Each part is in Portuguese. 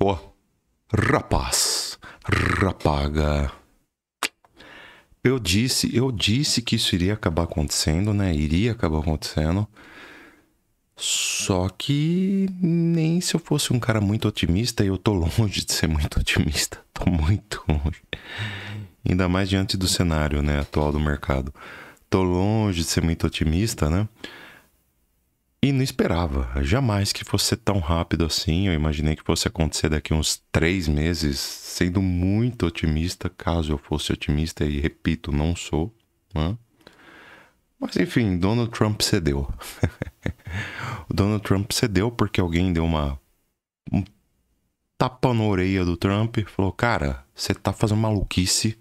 Pô, rapaz, rapaga. Eu disse que isso iria acabar acontecendo, né? Iria acabar acontecendo. Só que nem se eu fosse um cara muito otimista, e eu tô longe de ser muito otimista. Tô muito longe. Ainda mais diante do cenário, né, atual do mercado. Tô longe de ser muito otimista, né? E não esperava, jamais que fosse ser tão rápido assim. Eu imaginei que fosse acontecer daqui uns 3 meses, sendo muito otimista, caso eu fosse otimista, e repito, não sou, né? Mas enfim, Donald Trump cedeu. O Donald Trump cedeu porque alguém deu um tapa na orelha do Trump e falou: cara, você tá fazendo maluquice,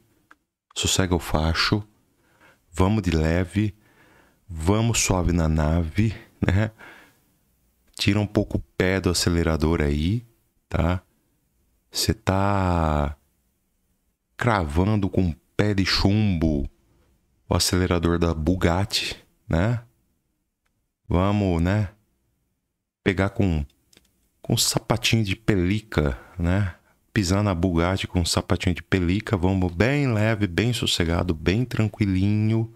sossega o facho, vamos de leve, vamos suave na nave, né? Tira um pouco o pé do acelerador aí, tá? Você tá cravando com o pé de chumbo o acelerador da Bugatti, né? Vamos, né? Pegar com um sapatinho de pelica, né? Pisar na Bugatti com um sapatinho de pelica. Vamos bem leve, bem sossegado, bem tranquilinho.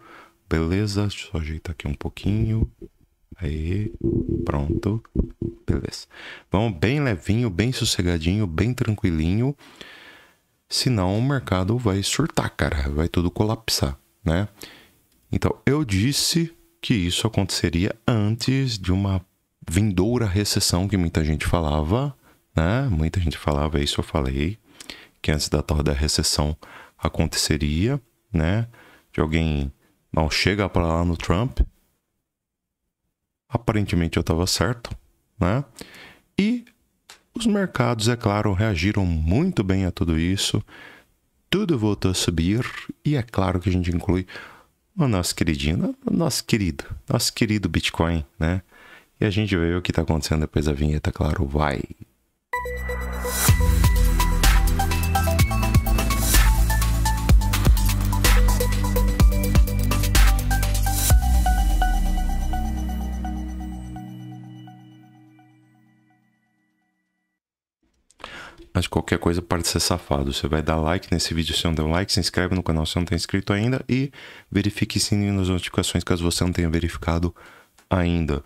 Beleza? Deixa eu só ajeitar aqui um pouquinho. Aí, pronto. Beleza. Vamos bem levinho, bem sossegadinho, bem tranquilinho. Senão o mercado vai surtar, cara. Vai tudo colapsar, né? Então, eu disse que isso aconteceria antes de uma vindoura recessão que muita gente falava, né? Muita gente falava, isso eu falei, que antes da tal da recessão aconteceria, né? De alguém não chega para lá no Trump. Aparentemente eu estava certo, né? E os mercados, é claro, reagiram muito bem a tudo isso. Tudo voltou a subir e é claro que a gente inclui o nosso queridinho, nosso querido Bitcoin, né? E a gente vê o que tá acontecendo depois da vinheta, claro, vai! Mas qualquer coisa pode ser safado. Você vai dar like nesse vídeo se não der like, se inscreve no canal se não tem inscrito ainda e verifique sininho nas notificações caso você não tenha verificado ainda.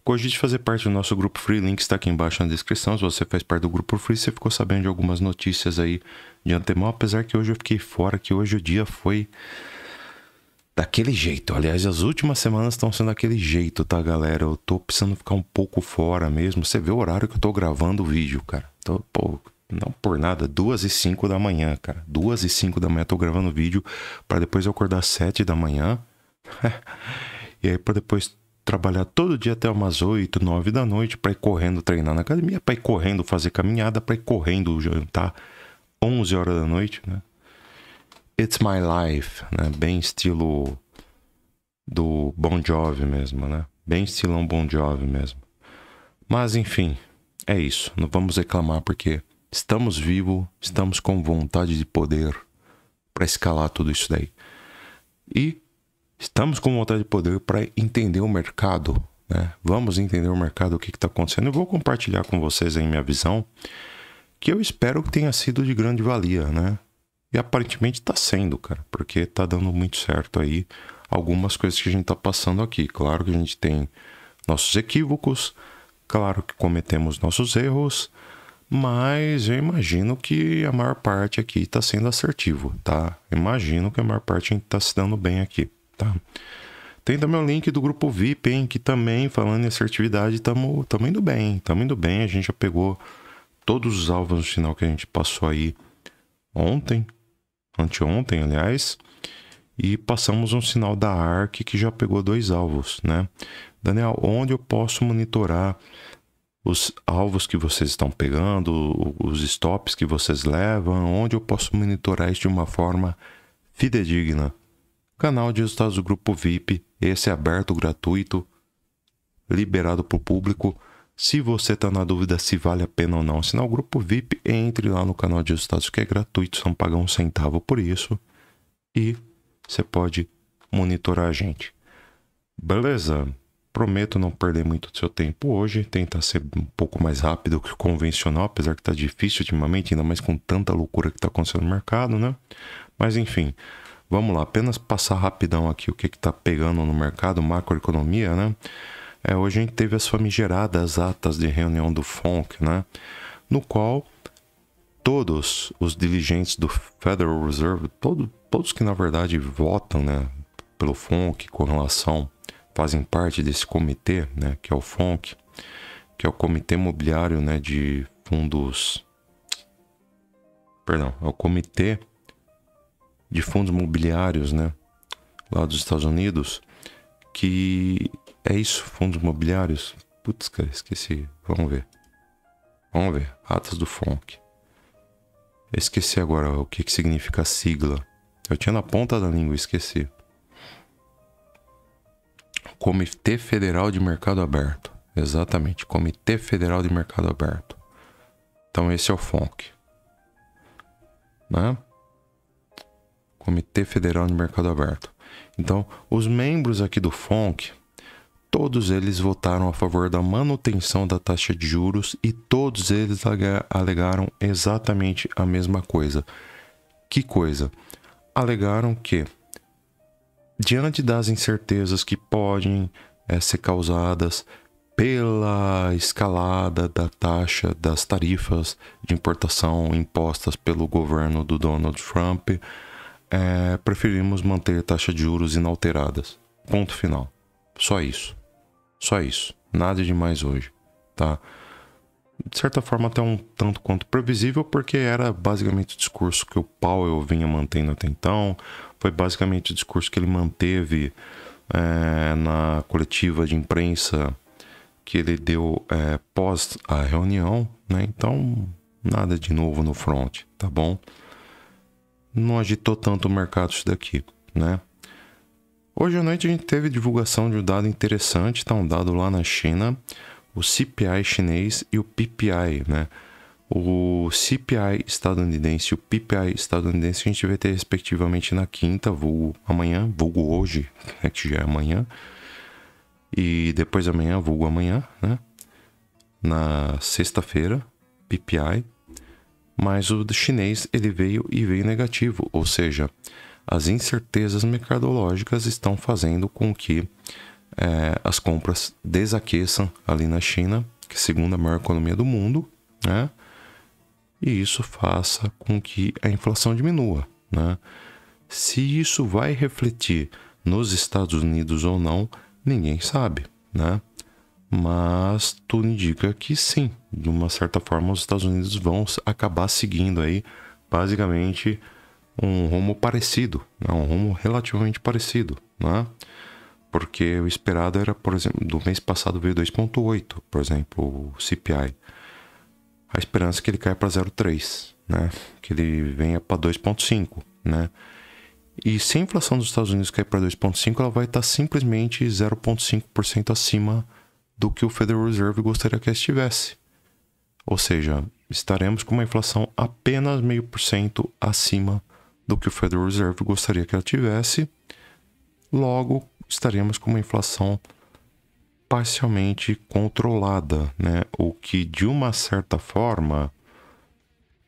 Cogite fazer parte do nosso grupo free, link está aqui embaixo na descrição. Se você faz parte do grupo free, você ficou sabendo de algumas notícias aí de antemão, apesar que hoje eu fiquei fora, que hoje o dia foi daquele jeito. Aliás, as últimas semanas estão sendo daquele jeito, tá, galera? Eu tô precisando ficar um pouco fora mesmo. Você vê o horário que eu tô gravando o vídeo, cara. Não por nada, 2h05 da manhã, cara. 2h05 da manhã eu tô gravando o vídeo pra depois eu acordar às 7 da manhã. E aí pra depois trabalhar todo dia até umas 8, 9 da noite pra ir correndo treinar na academia, pra ir correndo fazer caminhada, pra ir correndo jantar 11 horas da noite, né? It's my life, né? Bem estilo do Bon Jovi mesmo, né? Bem estilão Bon Jovi mesmo. Mas enfim, é isso. Não vamos reclamar porque estamos vivos, estamos com vontade de poder para escalar tudo isso daí. E estamos com vontade de poder para entender o mercado, né? Vamos entender o mercado, o que está acontecendo. Eu vou compartilhar com vocês aí minha visão, que eu espero que tenha sido de grande valia, né? E aparentemente está sendo, cara, porque está dando muito certo aí algumas coisas que a gente está passando aqui. Claro que a gente tem nossos equívocos, claro que cometemos nossos erros, mas eu imagino que a maior parte aqui está sendo assertivo, tá? Imagino que a maior parte está se dando bem aqui, tá? Tem também o link do grupo VIP, hein? Que também, falando em assertividade, estamos indo bem. Estamos indo bem. A gente já pegou todos os alvos no final que a gente passou aí anteontem, aliás. E passamos um sinal da ARK que já pegou 2 alvos, né? Daniel, onde eu posso monitorar os alvos que vocês estão pegando, os stops que vocês levam, onde eu posso monitorar isso de uma forma fidedigna? Canal de resultados do grupo VIP, esse é aberto, gratuito, liberado para o público. Se você está na dúvida se vale a pena ou não assinar o grupo VIP, entre lá no canal de resultados que é gratuito, você não paga um centavo por isso e você pode monitorar a gente. Beleza? Prometo não perder muito do seu tempo hoje, tentar ser um pouco mais rápido que o convencional, apesar que tá difícil ultimamente, ainda mais com tanta loucura que tá acontecendo no mercado, né? Mas enfim, vamos lá, apenas passar rapidão aqui o que tá pegando no mercado, macroeconomia, né? Hoje a gente teve as famigeradas atas de reunião do FONC, né? No qual todos os dirigentes do Federal Reserve, todos que na verdade votam, né, pelo FONC com relação, fazem parte desse comitê, né, que é o FONC, que é o Comitê Mobiliário, né, de Fundos... Perdão, é o Comitê de Fundos Mobiliários, né, lá dos Estados Unidos, que é isso, fundos mobiliários. Putz, cara, esqueci. Vamos ver. Atas do FONC. Eu esqueci agora o que significa a sigla. Eu tinha na ponta da língua, esqueci. Comitê Federal de Mercado Aberto. Exatamente, Comitê Federal de Mercado Aberto. Então esse é o FONC, né? Comitê Federal de Mercado Aberto. Então, os membros aqui do FONC, todos eles votaram a favor da manutenção da taxa de juros e todos eles alegaram exatamente a mesma coisa. Que coisa? Alegaram que, diante das incertezas que podem ser causadas pela escalada da taxa das tarifas de importação impostas pelo governo do Donald Trump, preferimos manter a taxa de juros inalteradas. Ponto final. Só isso. Nada demais hoje, tá? De certa forma até um tanto quanto previsível, porque era basicamente o discurso que o Powell vinha mantendo até então. Foi basicamente o discurso que ele manteve na coletiva de imprensa que ele deu pós a reunião, né? Então, nada de novo no front, tá bom? Não agitou tanto o mercado isso daqui, né? Hoje à noite a gente teve divulgação de um dado interessante, tá? Um dado lá na China, o CPI chinês e o PPI, né? O CPI estadunidense e o PPI estadunidense a gente vai ter respectivamente na quinta, vulgo amanhã, vulgo hoje, né? Que já é amanhã, e depois amanhã, vulgo amanhã, né? Na sexta-feira, PPI. Mas o chinês ele veio negativo, ou seja, as incertezas mercadológicas estão fazendo com que as compras desaqueçam ali na China, que é a segunda maior economia do mundo, né? E isso faça com que a inflação diminua, né? Se isso vai refletir nos Estados Unidos ou não, ninguém sabe, né? Mas tudo indica que sim, de uma certa forma os Estados Unidos vão acabar seguindo aí basicamente um rumo parecido, né? Um rumo relativamente parecido, né? Porque o esperado era, por exemplo, do mês passado veio 2,8, por exemplo, o CPI. A esperança é que ele caia para 0,3, né? Que ele venha para 2,5, né? E se a inflação dos Estados Unidos cair para 2,5, ela vai estar simplesmente 0,5% acima do que o Federal Reserve gostaria que estivesse. Ou seja, estaremos com uma inflação apenas 0,5% acima do que o Federal Reserve gostaria que ela tivesse. Logo, estaremos com uma inflação parcialmente controlada, né? O que, de uma certa forma,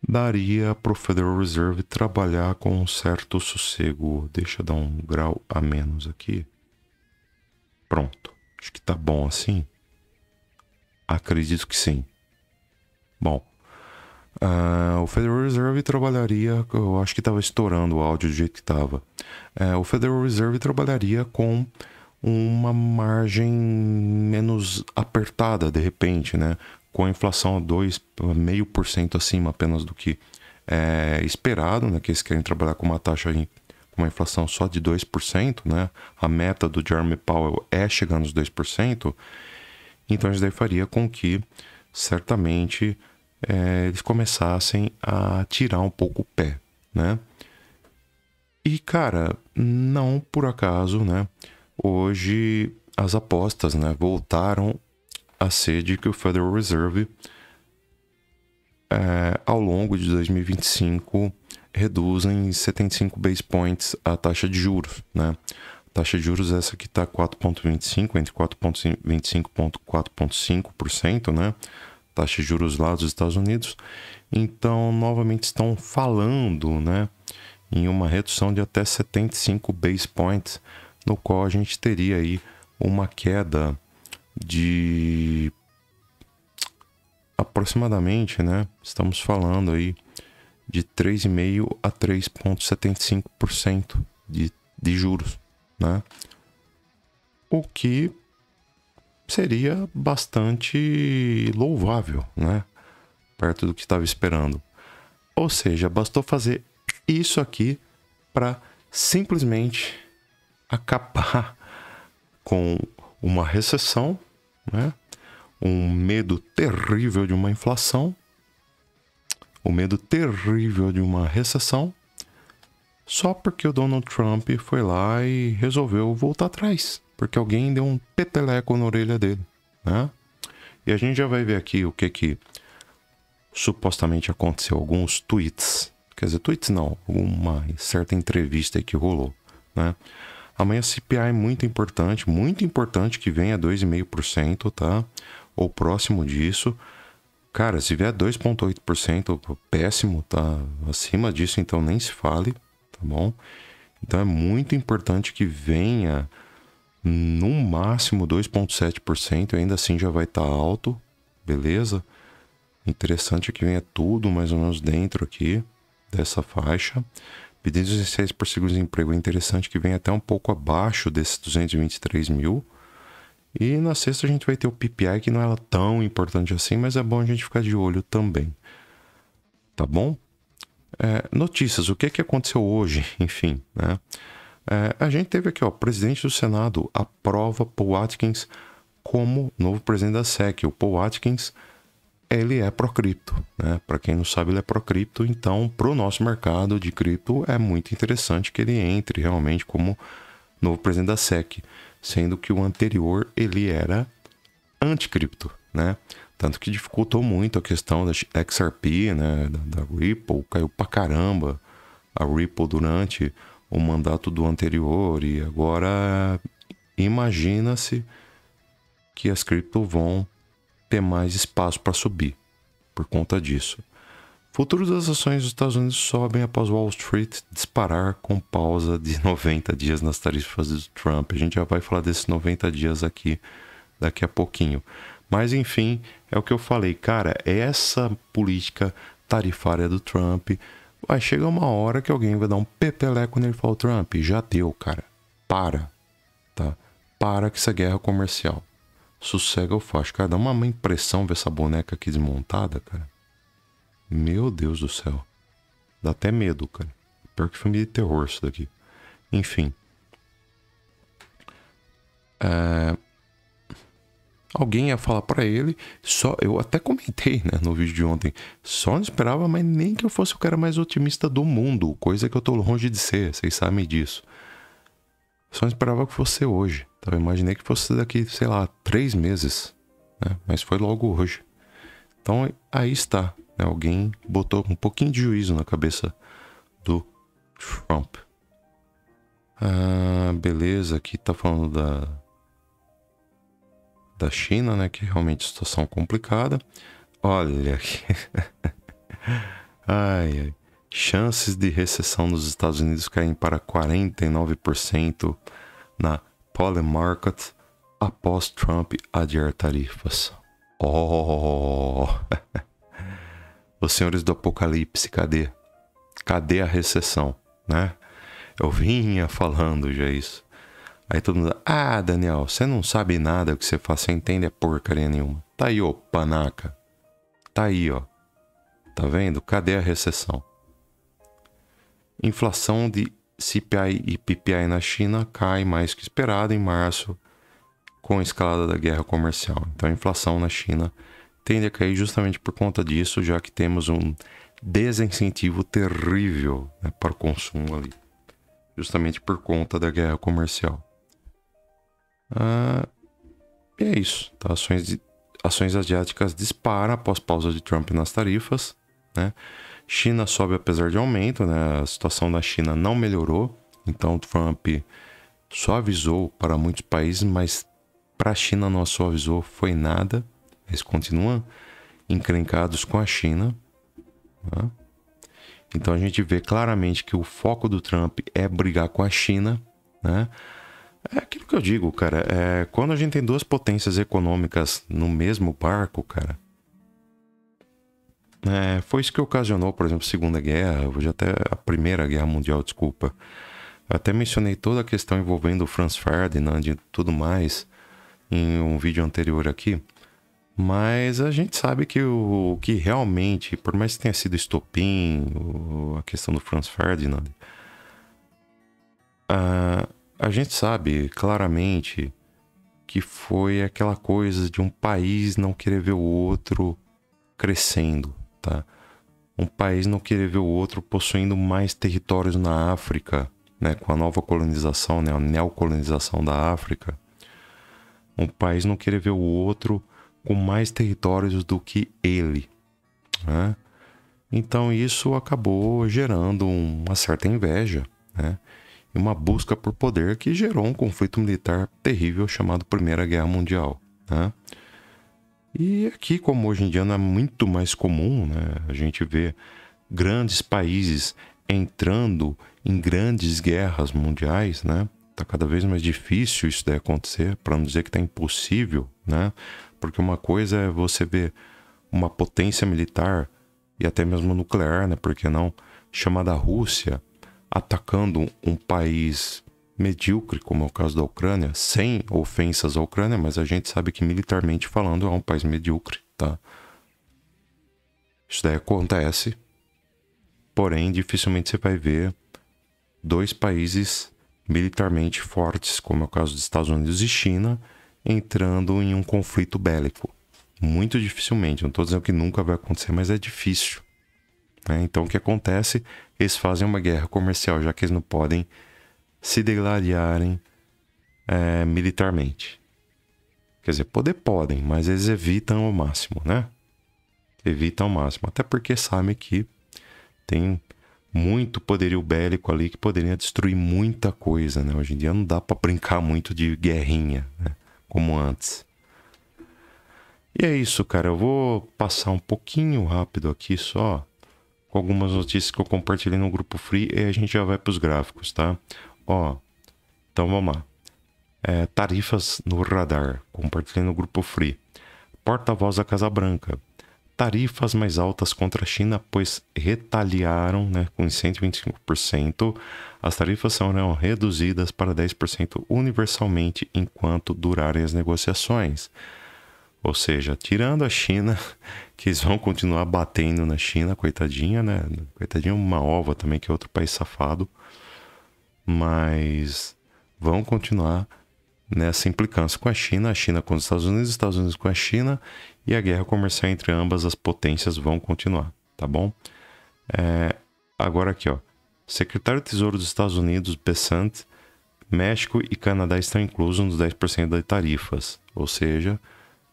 daria para o Federal Reserve trabalhar com um certo sossego. Deixa eu dar um grau a menos aqui. Pronto. Acho que tá bom assim. Acredito que sim. Bom, o Federal Reserve trabalharia... Eu acho que estava estourando o áudio do jeito que estava. O Federal Reserve trabalharia com uma margem menos apertada, de repente, né? Com a inflação a 2,5% acima apenas do que é esperado, né? Que eles querem trabalhar com uma taxa com uma inflação só de 2%, né? A meta do Jeremy Powell é chegar nos 2%. Então isso daí faria com que, certamente, eles começassem a tirar um pouco o pé, né? E, cara, não por acaso, né? Hoje as apostas, né, voltaram a ser de que o Federal Reserve, ao longo de 2025, reduz em 75 base points a taxa de juros, né? Taxa de juros essa que está 4,25%, entre 4,25% e 4,5%, né? Taxa de juros lá dos Estados Unidos. Então, novamente estão falando, né, em uma redução de até 75 base points, no qual a gente teria aí uma queda de aproximadamente, né, estamos falando aí de 3,5% a 3,75% de juros, né? O que seria bastante louvável, né? Perto do que estava esperando. Ou seja, bastou fazer isso aqui para simplesmente acabar com uma recessão, né? Um medo terrível de uma inflação, o medo terrível de uma recessão, só porque o Donald Trump foi lá e resolveu voltar atrás, porque alguém deu um peteleco na orelha dele, né? E a gente já vai ver aqui o que supostamente aconteceu, alguns tweets, quer dizer, tweets não, uma certa entrevista aí que rolou, né? Amanhã CPI é muito importante que venha 2,5%, tá? Ou próximo disso. Cara, se vier 2,8%, péssimo, tá? Acima disso, então nem se fale, tá bom? Então é muito importante que venha no máximo 2,7%, ainda assim já vai estar alto, beleza? Interessante que venha tudo mais ou menos dentro aqui dessa faixa. Pedidos iniciais por seguro-desemprego é interessante que venha até um pouco abaixo desses 223 mil. E na sexta a gente vai ter o PPI, que não é tão importante assim, mas é bom a gente ficar de olho também. Tá bom? Notícias, o que aconteceu hoje? Enfim, né? A gente teve aqui, ó, o presidente do Senado aprova Paul Atkins como novo presidente da SEC. O Paul Atkins, ele é pró-cripto, né? Para quem não sabe, ele é pró-cripto. Então, para o nosso mercado de cripto, é muito interessante que ele entre realmente como novo presidente da SEC. Sendo que o anterior, ele era anticripto, né? Tanto que dificultou muito a questão da XRP, né? Da Ripple, caiu pra caramba a Ripple durante o mandato do anterior. E agora, imagina-se que as cripto vão ter mais espaço para subir por conta disso. Futuros das ações dos Estados Unidos sobem após Wall Street disparar com pausa de 90 dias nas tarifas do Trump. A gente já vai falar desses 90 dias aqui daqui a pouquinho. Mas enfim, é o que eu falei, cara, essa política tarifária do Trump vai chegar uma hora que alguém vai dar um peteleco nele e falar: Trump, já deu, cara. Para, tá? Para com essa guerra comercial. Sossega o facho. Cara, dá uma impressão ver essa boneca aqui desmontada, cara. Meu Deus do céu. Dá até medo, cara. Pior que filme de terror isso daqui. Enfim. Alguém ia falar pra ele. Eu até comentei, né, no vídeo de ontem. Só não esperava, mas nem que eu fosse o cara mais otimista do mundo. Coisa que eu tô longe de ser. Vocês sabem disso. Só não esperava que fosse hoje. Então, eu imaginei que fosse daqui, sei lá, 3 meses. Né? Mas foi logo hoje. Então, aí está. Né? Alguém botou um pouquinho de juízo na cabeça do Trump. Beleza, aqui tá falando da China, né? Que realmente é situação complicada. Olha aqui. Ai. Chances de recessão nos Estados Unidos caem para 49% na Polymarket após Trump adiar tarifas. Os senhores do apocalipse, cadê? Cadê a recessão, né? Eu vinha falando já isso. Aí todo mundo, Daniel, você não sabe nada que você faz, você entende a porcaria nenhuma. Tá aí, ó, panaca. Tá aí, ó. Tá vendo? Cadê a recessão? Inflação de CPI e PPI na China cai mais que esperado em março com a escalada da guerra comercial. Então a inflação na China tende a cair justamente por conta disso, já que temos um desincentivo terrível, né, para o consumo ali. Justamente por conta da guerra comercial. E é isso. Tá? Ações asiáticas disparam após pausa de Trump nas tarifas, né? China sobe apesar de aumento, né? A situação da China não melhorou. Então Trump suavizou para muitos países, mas para a China não suavizou, foi nada. Eles continuam encrencados com a China. Tá? Então a gente vê claramente que o foco do Trump é brigar com a China, né? É aquilo que eu digo, cara. Quando a gente tem duas potências econômicas no mesmo barco, cara. Foi isso que ocasionou, por exemplo, a Segunda Guerra, hoje até a Primeira Guerra Mundial, desculpa. Eu até mencionei toda a questão envolvendo o Franz Ferdinand e tudo mais em um vídeo anterior aqui. Mas a gente sabe que o que realmente, por mais que tenha sido estopim, a questão do Franz Ferdinand, a gente sabe claramente que foi aquela coisa de um país não querer ver o outro crescendo, tá? Um país não querer ver o outro possuindo mais territórios na África, né? Com a nova colonização, né? A neocolonização da África. Um país não querer ver o outro com mais territórios do que ele, né? Então isso acabou gerando uma certa inveja, né? E uma busca por poder que gerou um conflito militar terrível chamado Primeira Guerra Mundial, né? E aqui, como hoje em dia não é muito mais comum, né? A gente vê grandes países entrando em grandes guerras mundiais, né? Tá cada vez mais difícil isso daí acontecer, para não dizer que tá impossível, né? Porque uma coisa é você ver uma potência militar e até mesmo nuclear, né? Por que não? Chamada Rússia, atacando um país medíocre, como é o caso da Ucrânia, sem ofensas à Ucrânia, mas a gente sabe que militarmente falando é um país medíocre, tá? Isso daí acontece, porém dificilmente você vai ver dois países militarmente fortes, como é o caso dos Estados Unidos e China, entrando em um conflito bélico. Muito dificilmente, não estou dizendo que nunca vai acontecer, mas é difícil. Então o que acontece? Eles fazem uma guerra comercial, já que eles não podem se degladiarem militarmente. Quer dizer, podem, mas eles evitam ao máximo, né? Evitam ao máximo. Até porque sabem que tem muito poderio bélico ali que poderia destruir muita coisa, né? Hoje em dia não dá para brincar muito de guerrinha, né? Como antes. E é isso, cara. Eu vou passar um pouquinho rápido aqui só com algumas notícias que eu compartilhei no grupo free e a gente já vai para os gráficos, tá? Então vamos lá. Tarifas no radar. Compartilhei no grupo free. Porta-voz da Casa Branca. Tarifas mais altas contra a China, pois retaliaram, né, com 125%. As tarifas serão reduzidas para 10% universalmente enquanto durarem as negociações. Ou seja, tirando a China, que eles vão continuar batendo na China, coitadinha, né? Coitadinha é uma ova também, que é outro país safado. Mas vão continuar nessa implicância com a China com os Estados Unidos com a China, e a guerra comercial entre ambas as potências vão continuar, tá bom? Agora aqui, ó. Secretário do Tesouro dos Estados Unidos, Bessent, México e Canadá estão inclusos nos 10% das tarifas, ou seja,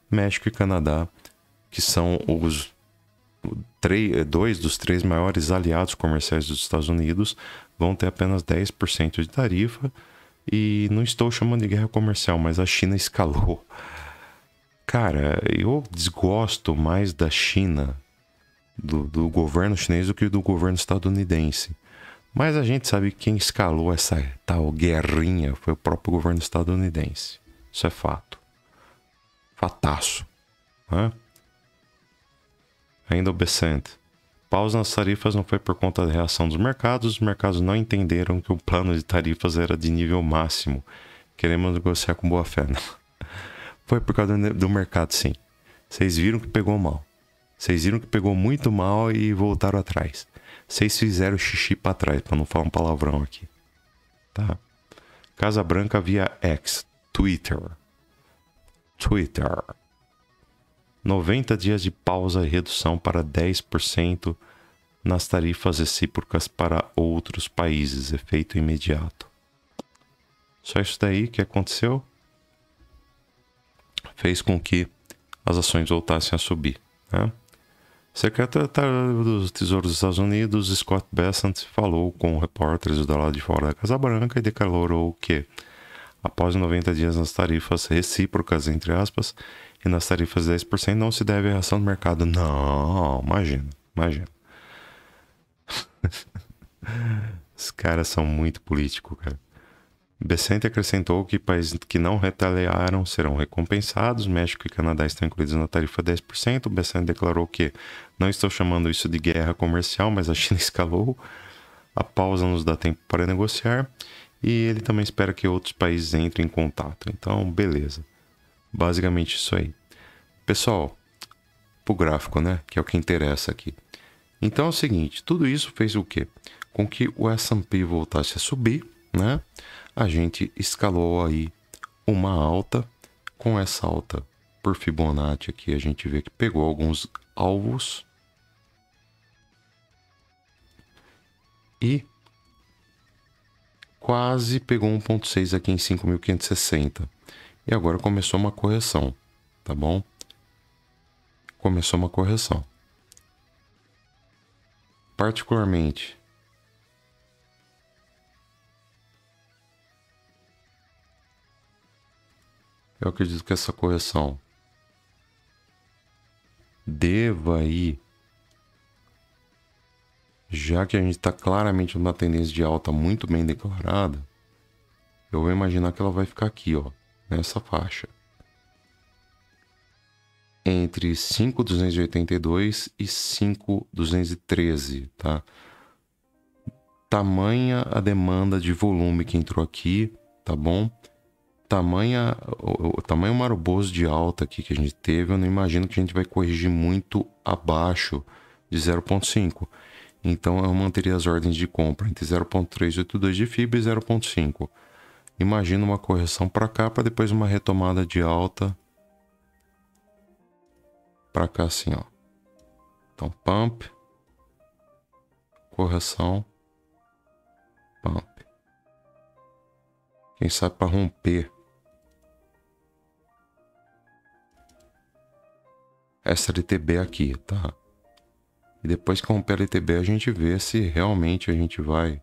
México e Canadá, que são dois dos três maiores aliados comerciais dos Estados Unidos, vão ter apenas 10% de tarifa. E não estou chamando de guerra comercial, mas a China escalou. Cara, eu desgosto mais da China, do governo chinês, do que do governo estadunidense. Mas a gente sabe que quem escalou essa tal guerrinha foi o próprio governo estadunidense. Isso é fato. Fataço. Ainda o Bessent. Pausa nas tarifas não foi por conta da reação dos mercados. Os mercados não entenderam que o plano de tarifas era de nível máximo. Queremos negociar com boa fé. Não. Foi por causa do mercado, sim. Vocês viram que pegou mal. Vocês viram que pegou muito mal e voltaram atrás. Vocês fizeram xixi pra trás, pra não falar um palavrão aqui. Tá? Casa Branca via X, Twitter. 90 dias de pausa e redução para 10% nas tarifas recíprocas para outros países. Efeito imediato. Só isso daí que aconteceu fez com que as ações voltassem a subir, né? Secretário do Tesouro dos Estados Unidos, Scott Bessent, falou com repórteres do lado de fora da Casa Branca e declarou que Após 90 dias nas tarifas recíprocas, entre aspas, e nas tarifas 10% não se deve à reação do mercado. Não, imagina. Os caras são muito políticos, cara. Bessent acrescentou que países que não retaliaram serão recompensados. México e Canadá estão incluídos na tarifa 10%. Bessent declarou que não estou chamando isso de guerra comercial, mas a China escalou. A pausa nos dá tempo para negociar. E ele também espera que outros países entrem em contato. Então, beleza. Basicamente isso aí. Pessoal, pro gráfico, né? Que é o que interessa aqui. Então é o seguinte, tudo isso fez o quê? Com que o S&P voltasse a subir, né? A gente escalou aí uma alta. Com essa alta por Fibonacci aqui, a gente vê que pegou alguns alvos. E quase pegou 1.6 aqui em 5.560. E agora começou uma correção, tá bom? Começou uma correção. Particularmente, eu acredito que essa correção deva ir, já que a gente está claramente numa tendência de alta muito bem declarada, eu vou imaginar que ela vai ficar aqui, ó, nessa faixa. Entre 5.282 e 5.213, tá? Tamanha a demanda de volume que entrou aqui, tá bom? O tamanho maroboso de alta aqui que a gente teve, eu não imagino que a gente vai corrigir muito abaixo de 0.5. Então eu manteria as ordens de compra entre 0.382 de FIBA e 0.5. Imagino uma correção para cá, para depois uma retomada de alta para cá assim, ó. Então pump, correção, pump. Quem sabe para romper essa LTB aqui, tá? E depois que romper a LTB a gente vê se realmente a gente vai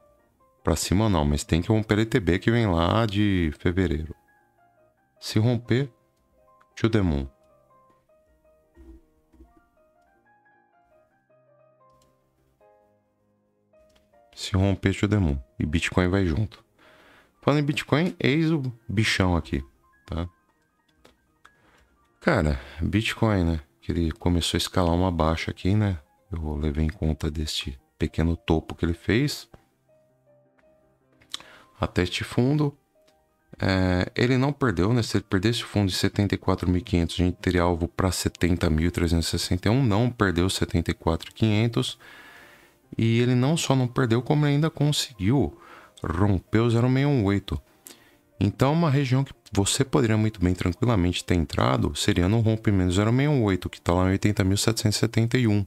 para cima ou não. Mas tem que romper a LTB que vem lá de fevereiro. Se romper, to the moon. Se romper, to the moon. E Bitcoin vai junto. Falando em Bitcoin, eis o bichão aqui, tá? Cara, Bitcoin, né? Que ele começou a escalar uma baixa aqui, né? Eu levei em conta deste pequeno topo que ele fez. Até este fundo. Ele não perdeu, né? Se ele perdesse o fundo de 74.500, a gente teria alvo para 70.361. Não perdeu 74.500. E ele não só não perdeu, como ele ainda conseguiu romper o 0,618. Então, uma região que você poderia muito bem, tranquilamente ter entrado, seria no rompimento 0,618, que está lá em 80.771.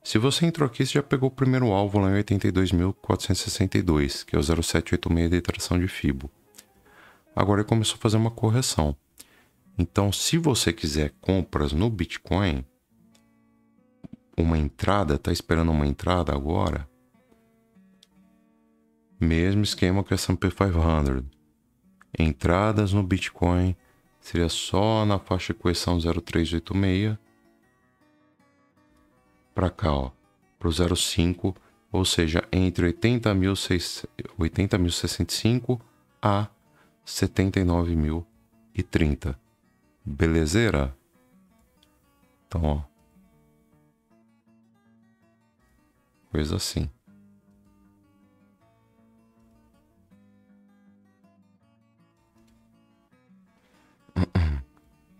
Se você entrou aqui, você já pegou o primeiro alvo lá em 82.462, que é o 0,786 de tração de FIBO. Agora ele começou a fazer uma correção. Então, se você quiser compras no Bitcoin, uma entrada, tá esperando uma entrada agora? Mesmo esquema que o S&P 500. Entradas no Bitcoin seria só na faixa de correção 0,386 para cá, ó, para o 0,5, ou seja, entre 80.065 a 79.030. Belezeira? Então, ó, coisa assim.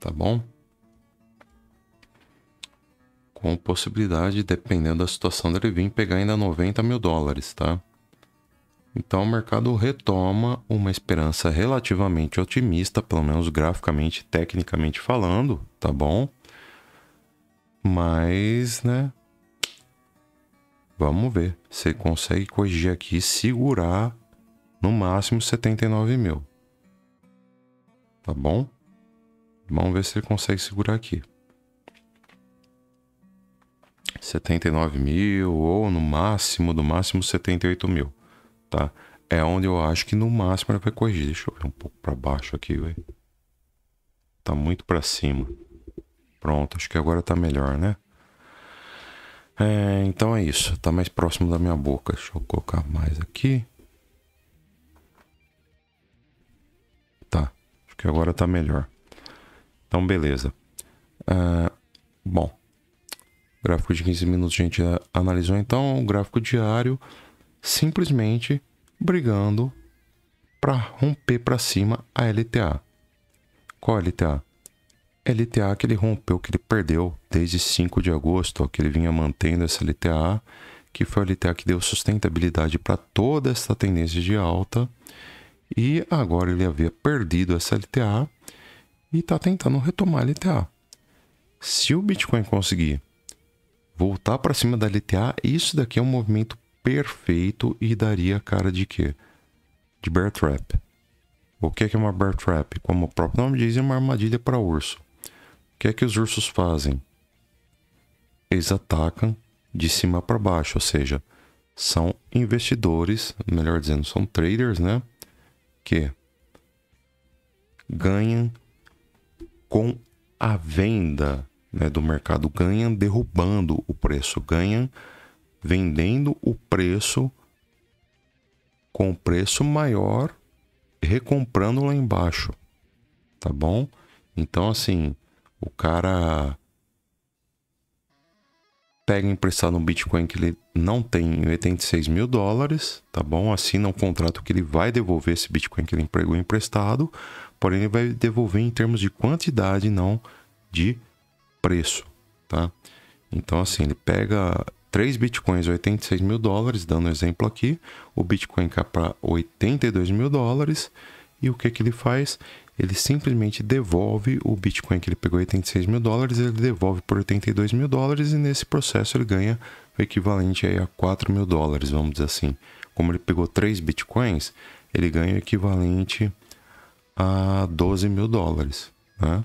Tá bom? Com possibilidade, dependendo da situação, dele vir pegar ainda 90 mil dólares, tá? Então o mercado retoma uma esperança relativamente otimista, pelo menos graficamente, tecnicamente falando, tá bom? Mas, né? Vamos ver se ele consegue corrigir aqui e segurar no máximo 79 mil. Tá bom? Vamos ver se ele consegue segurar aqui. 79 mil ou no máximo, do máximo 78 mil, tá? é onde eu acho que no máximo ele vai corrigir. Deixa eu ver um pouco para baixo aqui, velho. Tá muito para cima. Pronto, acho que agora tá melhor, né? Então é isso. Tá mais próximo da minha boca. Deixa eu colocar mais aqui. Tá. Acho que agora tá melhor. Então, beleza. Bom. Gráfico de 15 minutos a gente analisou. Então, o gráfico diário simplesmente brigando para romper para cima a LTA. Qual LTA? LTA que ele rompeu, que ele perdeu desde 5 de agosto, ó, que ele vinha mantendo essa LTA, que foi a LTA que deu sustentabilidade para toda essa tendência de alta, e agora ele havia perdido essa LTA e está tentando retomar a LTA. Se o Bitcoin conseguir voltar para cima da LTA, isso daqui é um movimento perfeito e daria cara de quê? De bear trap. O que é uma bear trap? Como o próprio nome diz, é uma armadilha para urso. O que é que os ursos fazem? Eles atacam de cima para baixo, ou seja, são investidores, melhor dizendo, são traders, né? Que ganham com a venda, né, do mercado, ganham derrubando o preço, ganham vendendo o preço com o preço maior, recomprando lá embaixo, tá bom? Então, assim, o cara pega emprestado um Bitcoin que ele não tem em 86 mil dólares, tá bom? Assina um contrato que ele vai devolver esse Bitcoin que ele pegou emprestado, porém ele vai devolver em termos de quantidade, não de preço, tá? Então, assim, ele pega 3 Bitcoins, 86 mil dólares, dando exemplo aqui, o Bitcoin cai para 82 mil dólares, e o que que ele faz? Ele simplesmente devolve o Bitcoin que ele pegou 86 mil dólares, ele devolve por 82 mil dólares, e nesse processo ele ganha o equivalente aí a 4 mil dólares, vamos dizer assim. Como ele pegou 3 Bitcoins, ele ganha o equivalente a 12 mil dólares, né?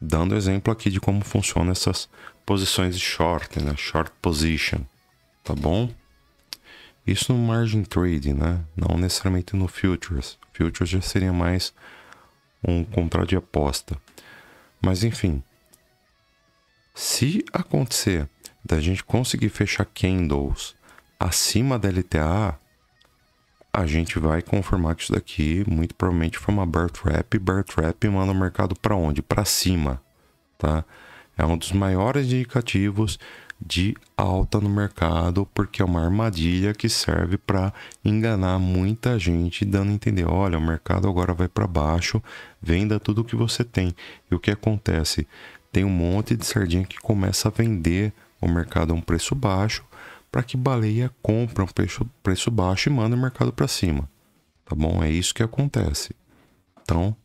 Dando exemplo aqui de como funcionam essas posições de short, né? Short position, tá bom? Isso no margin trade, né? Não necessariamente no futures. Futures já seria mais um contrato de aposta. Mas enfim, se acontecer da gente conseguir fechar candles acima da LTA, a gente vai confirmar que isso daqui muito provavelmente foi uma bear trap. Bear trap manda o mercado para onde? Para cima, tá? É um dos maiores indicativos de alta no mercado, porque é uma armadilha que serve para enganar muita gente, dando a entender, olha, o mercado agora vai para baixo, venda tudo o que você tem. E o que acontece? Tem um monte de sardinha que começa a vender o mercado a um preço baixo, para que baleia compra um preço baixo e manda o mercado para cima, tá bom? É isso que acontece. Então,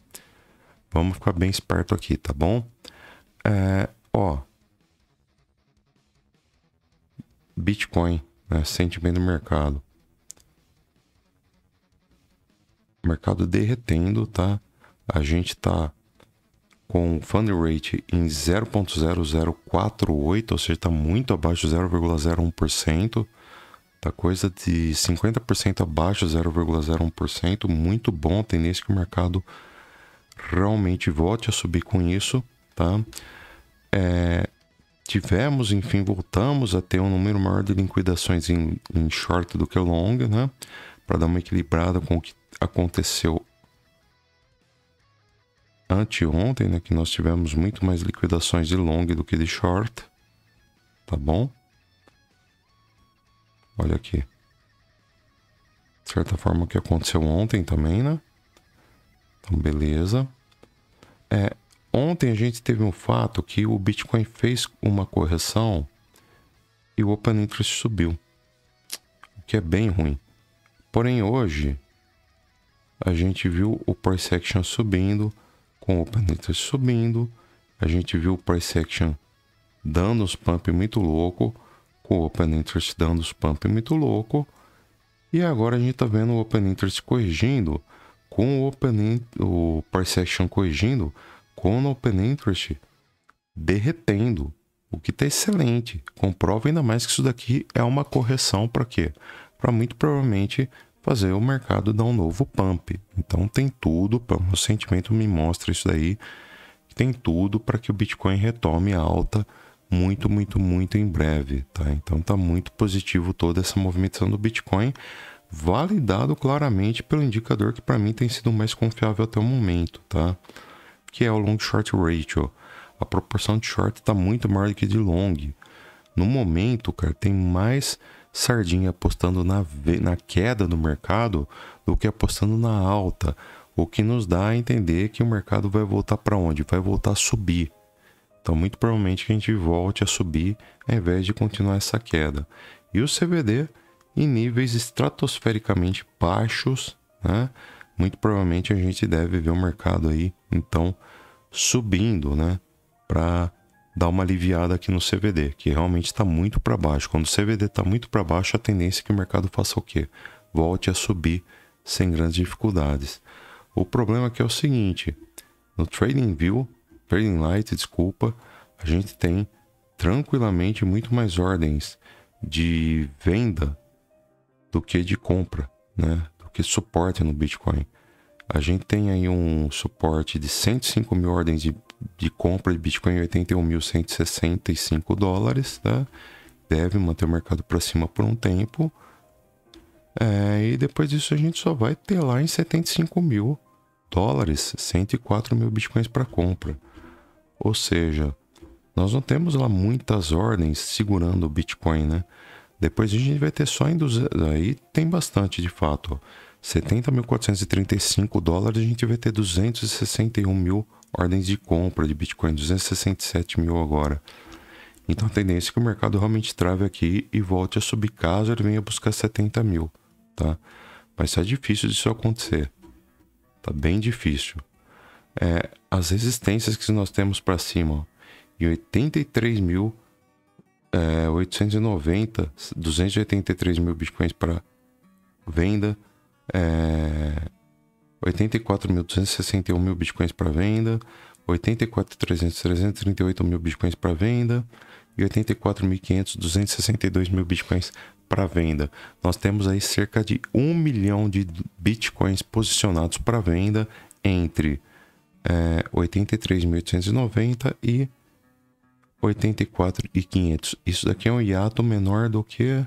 vamos ficar bem esperto aqui, tá bom? Bitcoin, né? Sentimento do mercado. Mercado derretendo, tá? A gente tá com o Fund Rate em 0.0048, ou seja, tá muito abaixo de 0,01%. Tá coisa de 50% abaixo de 0,01%. Muito bom, tendência que o mercado realmente volte a subir com isso, tá? Tivemos, enfim, voltamos a ter um número maior de liquidações em short do que long, né? Para dar uma equilibrada com o que aconteceu anteontem, né? Que nós tivemos muito mais liquidações de long do que de short, tá bom? Olha aqui. De certa forma, o que aconteceu ontem também, né? Então, beleza. Ontem a gente teve um fato que o Bitcoin fez uma correção e o Open Interest subiu, o que é bem ruim. Porém, hoje a gente viu o Price Action subindo, com o Open Interest subindo, a gente viu o Price Action dando os pump muito louco, com o Open Interest dando os pump muito louco, e agora a gente tá vendo o Open Interest corrigindo, com o Price Action corrigindo, com o Open Interest derretendo, o que está excelente. Comprova ainda mais que isso daqui é uma correção para quê? Para muito provavelmente fazer o mercado dar um novo pump. Então tem tudo, o sentimento me mostra isso daí, tem tudo para que o Bitcoin retome a alta muito, muito, muito em breve, tá? Então tá muito positivo toda essa movimentação do Bitcoin, validado claramente pelo indicador que para mim tem sido o mais confiável até o momento, tá? Que é o long short ratio. A proporção de short está muito maior do que de long. No momento, cara, tem mais sardinha apostando na queda do mercado do que apostando na alta, o que nos dá a entender que o mercado vai voltar para onde? Vai voltar a subir. Então, muito provavelmente que a gente volte a subir ao invés de continuar essa queda. E o CVD em níveis estratosfericamente baixos, né? Muito provavelmente a gente deve ver o mercado aí, então, subindo, né? Para dar uma aliviada aqui no CVD, que realmente está muito para baixo. Quando o CVD está muito para baixo, a tendência é que o mercado faça o quê? Volte a subir sem grandes dificuldades. O problema aqui é o seguinte, no Trading Light, desculpa, a gente tem tranquilamente muito mais ordens de venda do que de compra, né? Do que suporte no Bitcoin. A gente tem aí um suporte de 105 mil ordens de compra de Bitcoin em 81.165 dólares, tá? Deve manter o mercado para cima por um tempo. E depois disso a gente só vai ter lá em 75 mil dólares, 104 mil Bitcoins para compra. Ou seja, nós não temos lá muitas ordens segurando o Bitcoin, né? Depois a gente vai ter só em 200, aí tem bastante de fato, ó. 70.435 dólares, a gente vai ter 261 mil ordens de compra de Bitcoin, 267 mil agora. Então a tendência é que o mercado realmente trave aqui e volte a subir caso ele venha buscar 70 mil, tá? Mas tá difícil disso acontecer. Tá bem difícil. As resistências que nós temos para cima, ó, em 83.890, 283 mil Bitcoins para venda, 84.261 mil Bitcoins para venda, 84.338 mil Bitcoins para venda e 84.500, 262 mil Bitcoins para venda. Nós temos aí cerca de 1 milhão de Bitcoins posicionados para venda entre 83.890 e 84.500. Isso daqui é um hiato menor do que...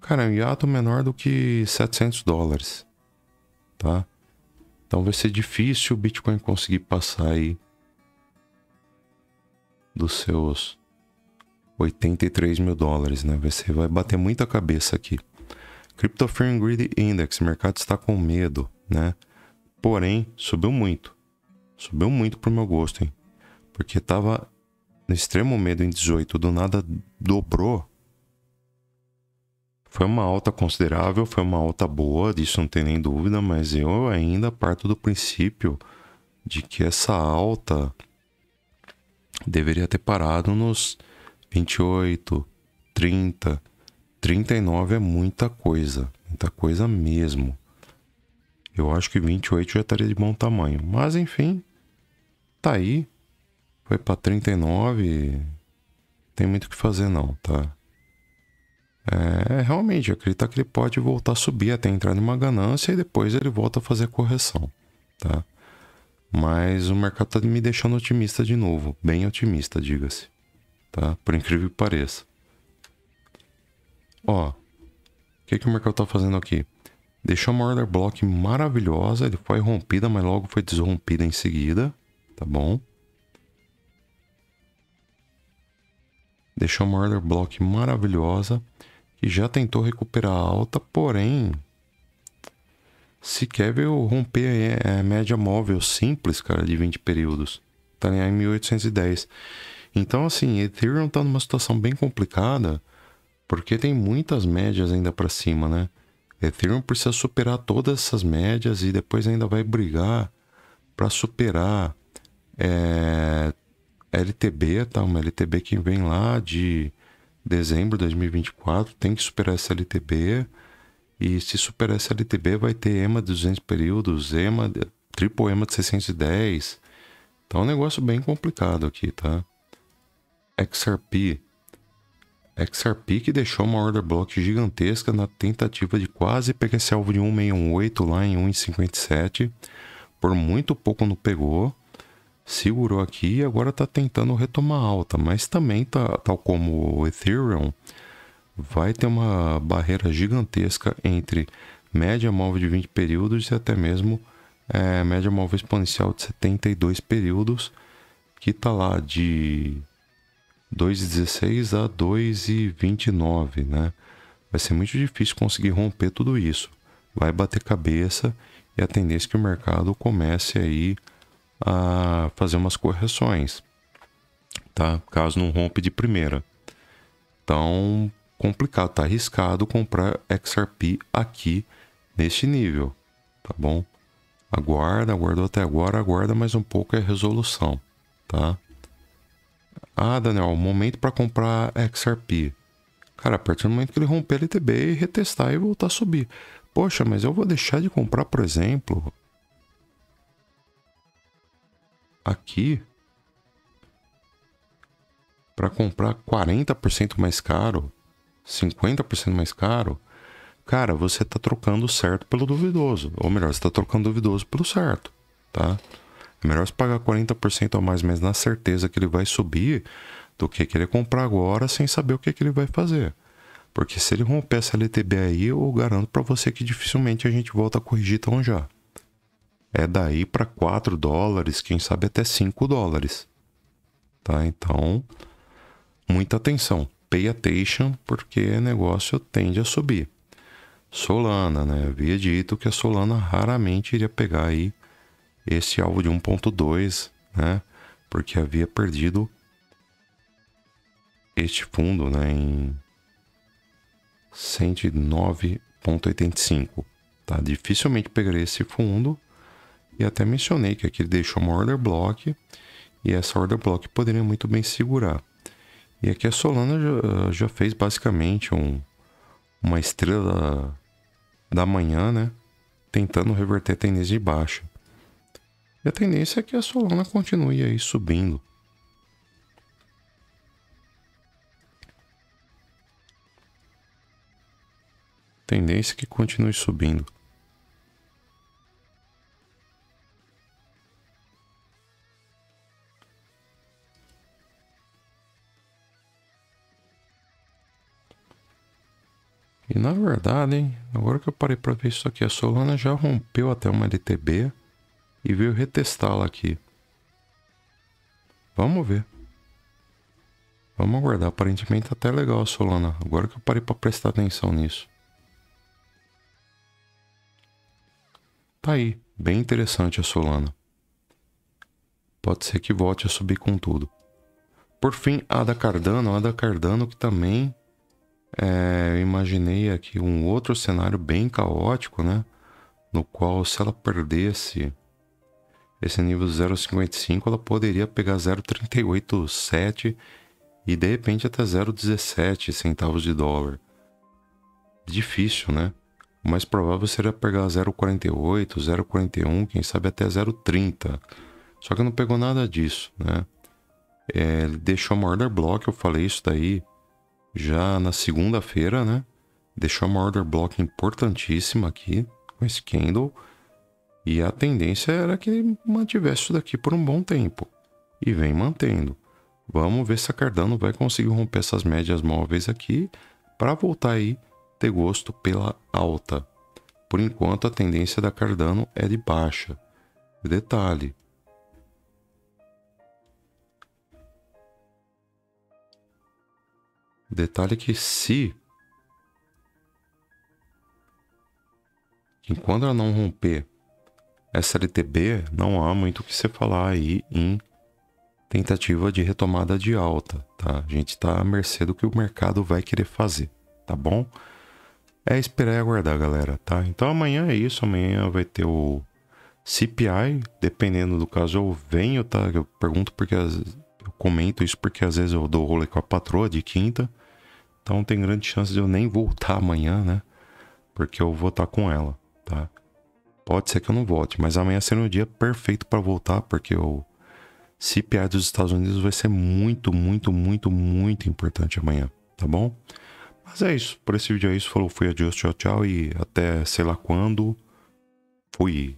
Cara, é um hiato menor do que 700 dólares, tá? Então vai ser difícil o Bitcoin conseguir passar aí dos seus 83 mil dólares, né? Vai bater muita cabeça aqui. Crypto Fear and Greed Index, o mercado está com medo, né? Porém, subiu muito pro meu gosto, hein? Porque tava no extremo medo em 18, do nada dobrou. Foi uma alta considerável, foi uma alta boa, disso não tem nem dúvida, mas eu ainda parto do princípio de que essa alta deveria ter parado nos 28, 30, 39 é muita coisa mesmo. Eu acho que 28 já estaria de bom tamanho, mas enfim, tá aí, foi para 39, tem muito o que fazer não, tá? Realmente, acreditar que ele pode voltar a subir até entrar numa ganância e depois ele volta a fazer a correção, tá? Mas o mercado tá me deixando otimista de novo, bem otimista, diga-se, tá? Por incrível que pareça. Ó, o que o mercado tá fazendo aqui? Deixou uma order block maravilhosa, ele foi rompida, mas logo foi desrompida em seguida, tá bom? Deixou uma order block maravilhosa, que já tentou recuperar a alta, porém, se quer ver eu romper a média móvel simples, cara, de 20 períodos, tá em 1810. Então, assim, Ethereum tá numa situação bem complicada, porque tem muitas médias ainda para cima, né? Ethereum precisa superar todas essas médias e depois ainda vai brigar para superar LTB, tá? Uma LTB que vem lá de dezembro de 2024, tem que superar essa LTB, e se superar essa LTB vai ter EMA de 200 períodos, triple EMA de 610, então é um negócio bem complicado aqui, tá? XRP, XRP que deixou uma order block gigantesca na tentativa de quase pegar esse alvo de 1,618 lá em 1,57. Por muito pouco não pegou. Segurou aqui e agora está tentando retomar alta. Mas também, tal como o Ethereum, vai ter uma barreira gigantesca entre média móvel de 20 períodos e até mesmo média móvel exponencial de 72 períodos, que está lá de 2,16 a 2,29, né? Vai ser muito difícil conseguir romper tudo isso. Vai bater cabeça e a tendência é que o mercado comece aí a fazer umas correções, tá? Caso não rompe de primeira. Então, complicado, tá arriscado comprar XRP aqui neste nível, tá bom? Aguardou até agora, aguarda mais um pouco a resolução, tá? Ah, Daniel, momento para comprar XRP. Cara, a partir do momento que ele romper LTB e retestar e voltar a subir. Poxa, mas eu vou deixar de comprar, por exemplo, aqui para comprar 40% mais caro, 50% mais caro. Cara, você tá trocando o certo pelo duvidoso. Ou melhor, você tá trocando o duvidoso pelo certo, tá? É melhor você pagar 40% a mais, mas na certeza que ele vai subir, do que querer comprar agora sem saber o que ele vai fazer. Porque se ele romper essa LTB aí, eu garanto para você que dificilmente a gente volta a corrigir tão já. É daí para 4 dólares, quem sabe até 5 dólares. Tá? Então, muita atenção. Pay attention, porque o negócio tende a subir. Solana, né? Havia dito que a Solana raramente iria pegar aí esse alvo de 1.2, né? Porque havia perdido este fundo, né? Em 109,85. Tá? Dificilmente pegaria esse fundo. E até mencionei que aqui ele deixou uma order block. E essa order block poderia muito bem segurar. E aqui a Solana já fez basicamente uma estrela da manhã, né? Tentando reverter a tendência de baixa. E a tendência é que a Solana continue aí subindo. Tendência que continue subindo. E na verdade, hein, agora que eu parei para ver isso aqui, a Solana já rompeu até uma LTB e veio retestá-la aqui. Vamos ver. Vamos aguardar. Aparentemente tá até legal a Solana. Agora que eu parei para prestar atenção nisso. Tá aí. Bem interessante a Solana. Pode ser que volte a subir com tudo. Por fim, a Ada Cardano que também... eu imaginei aqui um outro cenário bem caótico, né? No qual, se ela perdesse esse nível 0,55, ela poderia pegar 0,387 e de repente até 0,17 centavos de dólar. Difícil, né? O mais provável seria pegar 0,48, 0,41, quem sabe até 0,30. Só que não pegou nada disso, né? Ele deixou uma order block, eu falei isso daí já na segunda-feira, né? Deixou uma order block importantíssima aqui com esse candle. E a tendência era que ele mantivesse isso daqui por um bom tempo. E vem mantendo. Vamos ver se a Cardano vai conseguir romper essas médias móveis aqui para voltar aí ter gosto pela alta. Por enquanto a tendência da Cardano é de baixa. Detalhe. Detalhe que quando ela não romper essa LTB, não há muito o que se falar aí em tentativa de retomada de alta, tá? A gente tá à mercê do que o mercado vai querer fazer, tá bom? É esperar e aguardar, galera, tá? Então amanhã é isso, amanhã vai ter o CPI, dependendo do caso eu venho, tá? Eu pergunto porque eu comento isso porque às vezes eu dou rolê com a patroa de quinta, então tem grande chance de eu nem voltar amanhã, né? Porque eu vou estar com ela, tá? Pode ser que eu não volte, mas amanhã será um dia perfeito para voltar, porque o CPI dos Estados Unidos vai ser muito, muito, muito, muito importante amanhã, tá bom? Mas é isso, por esse vídeo é isso. Falou, fui, adiós, tchau, tchau e até sei lá quando. Fui.